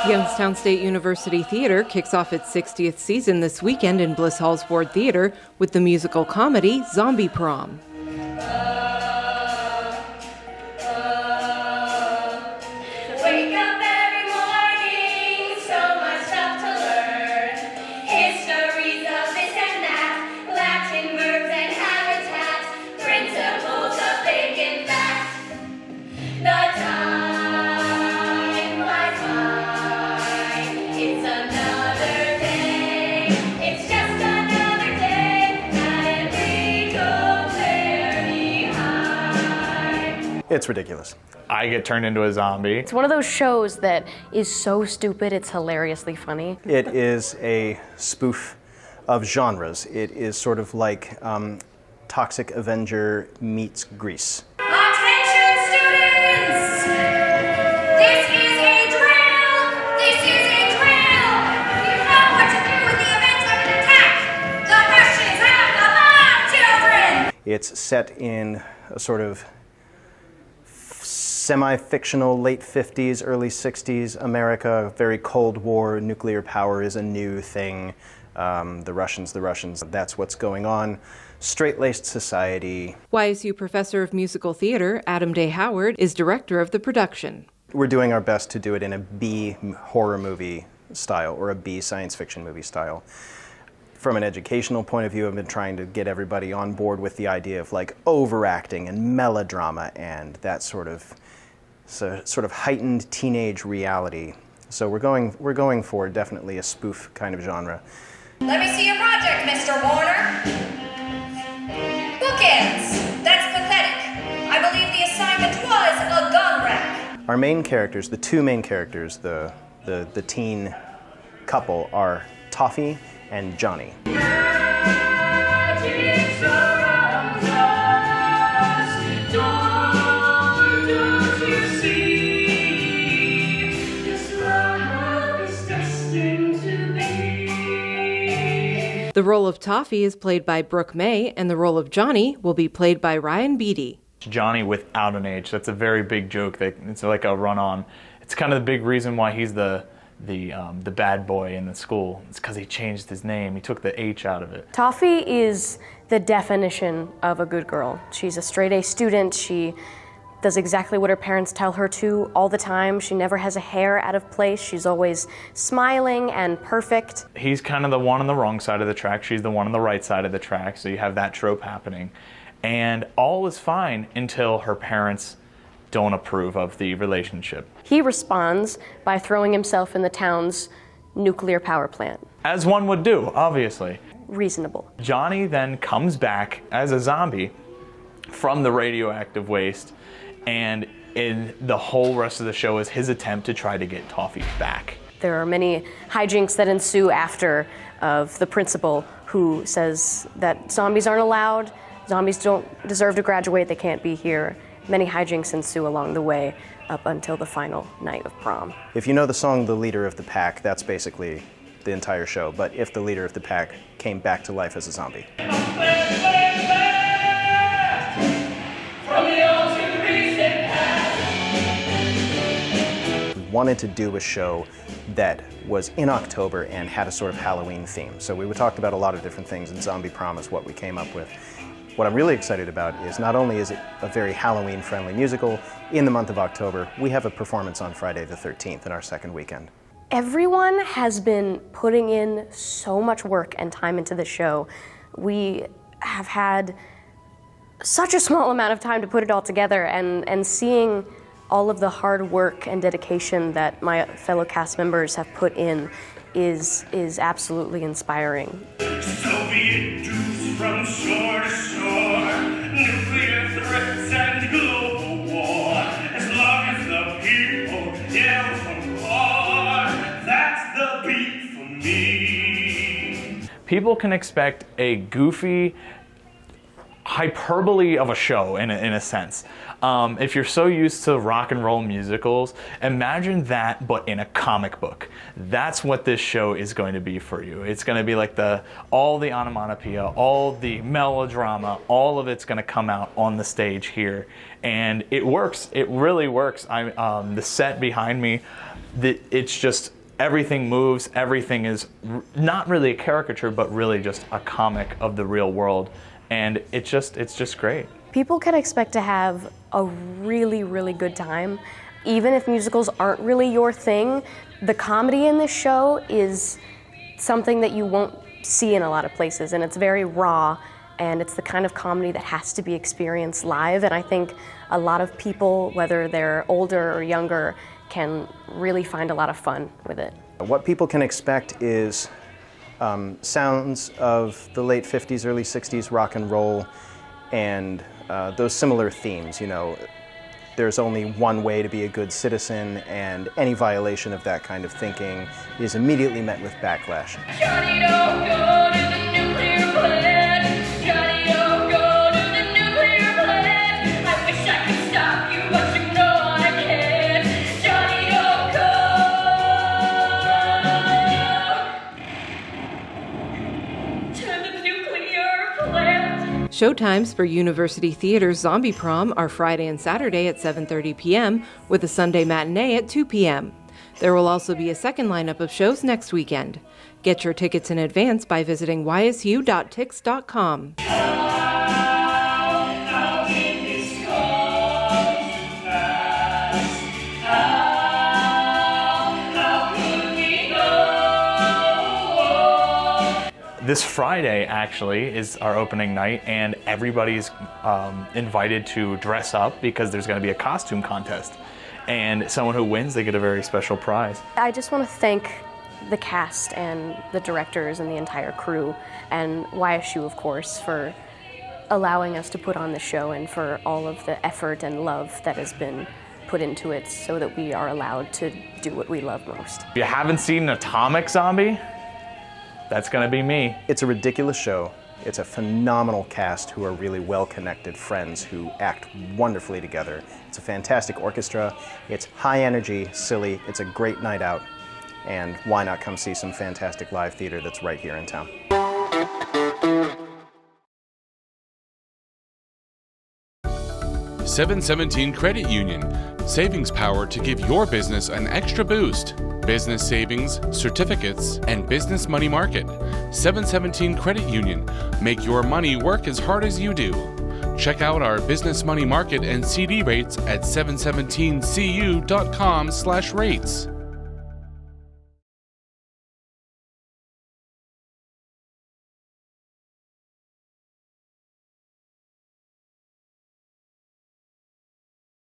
Youngstown State University Theatre kicks off its 60th season this weekend in Bliss Hall's Ford Theatre with the musical comedy Zombie Prom. It's ridiculous. I get turned into a zombie. It's one of those shows that is so stupid, it's hilariously funny. It is a spoof of genres. It is sort of like Toxic Avenger meets Grease. Attention students! This is a drill! This is a drill! You know what to do in the event of an attack! The Russians have the bomb, children! It's set in a sort of semi-fictional late 50s, early 60s America, very Cold War, nuclear power is a new thing. The Russians, that's what's going on. Straight-laced society. YSU professor of musical theater Adam Day Howard is director of the production. We're doing our best to do it in a B horror movie style or a B science fiction movie style. From an educational point of view, I've been trying to get everybody on board with the idea of like overacting and melodrama and that sort of heightened teenage reality. So we're going for definitely a spoof kind of genre. Let me see your project, Mr. Warner. Bookends! That's pathetic. I believe the assignment was a gun rack. Our main characters, the two main characters, the teen couple are Toffee and Johnny. The role of Toffee is played by Brooke May, and the role of Johnny will be played by Ryan Beatty. Johnny without an H. That's a very big joke. It's like a run-on. It's kind of the big reason why he's the bad boy in the school. It's because he changed his name. He took the H out of it. Toffee is the definition of a good girl. She's a straight-A student. She does exactly what her parents tell her to all the time. She never has a hair out of place. She's always smiling and perfect. He's kind of the one on the wrong side of the track. She's the one on the right side of the track. So you have that trope happening. And all is fine until her parents don't approve of the relationship. He responds by throwing himself in the town's nuclear power plant. As one would do, obviously. Reasonable. Johnny then comes back as a zombie from the radioactive waste, and in the whole rest of the show is his attempt to try to get Toffee back. There are many hijinks that ensue after of the principal who says that zombies aren't allowed, zombies don't deserve to graduate, they can't be here. Many hijinks ensue along the way up until the final night of prom. If you know the song The Leader of the Pack, that's basically the entire show. But if the leader of the pack came back to life as a zombie. We wanted to do a show that was in October and had a sort of Halloween theme. So we talked about a lot of different things, and Zombie Prom is what we came up with. What I'm really excited about is not only is it a very Halloween-friendly musical, in the month of October, we have a performance on Friday the 13th in our second weekend. Everyone has been putting in so much work and time into the show. We have had such a small amount of time to put it all together, and seeing all of the hard work and dedication that my fellow cast members have put in is absolutely inspiring. Soviet troops from shore to shore, nuclear threats and global war. As long as the people yell for more, that's the beat for me. People can expect a goofy, hyperbole of a show in a sense. If you're so used to rock and roll musicals, imagine that but in a comic book. That's what this show is going to be for you. It's going to be like all the onomatopoeia, all the melodrama, all of it's going to come out on the stage here, and it works. It really works. The set behind me, it's just everything moves. Everything is not really a caricature, but really just a comic of the real world, and it's just great. People can expect to have a really, really good time. Even if musicals aren't really your thing, the comedy in this show is something that you won't see in a lot of places, and it's very raw, and it's the kind of comedy that has to be experienced live, and I think a lot of people, whether they're older or younger, can really find a lot of fun with it. What people can expect is sounds of the late 50s, early 60s rock and roll, and those similar themes. You know, there's only one way to be a good citizen, and any violation of that kind of thinking is immediately met with backlash. Johnny, don't go to the nuclear plant. Johnny, don't go to the nuclear plant. I wish I could stop you, but you know I can't. Johnny, don't go to the nuclear plant. Showtimes for University Theater's Zombie Prom are Friday and Saturday at 7:30 p.m. with a Sunday matinee at 2 p.m. There will also be a second lineup of shows next weekend. Get your tickets in advance by visiting ysu.tix.com. This Friday actually is our opening night, and everybody's invited to dress up because there's going to be a costume contest, and someone who wins, they get a very special prize. I just want to thank the cast and the directors and the entire crew, and YSU, of course, for allowing us to put on the show and for all of the effort and love that has been put into it so that we are allowed to do what we love most. If you haven't seen Atomic Zombie, that's gonna be me. It's a ridiculous show. It's a phenomenal cast who are really well-connected friends who act wonderfully together. It's a fantastic orchestra. It's high energy, silly. It's a great night out. And why not come see some fantastic live theater that's right here in town? 717 Credit Union. Savings power to give your business an extra boost. Business savings, certificates, and business money market. 717 Credit Union. Make your money work as hard as you do. Check out our business money market and CD rates at 717cu.com/rates.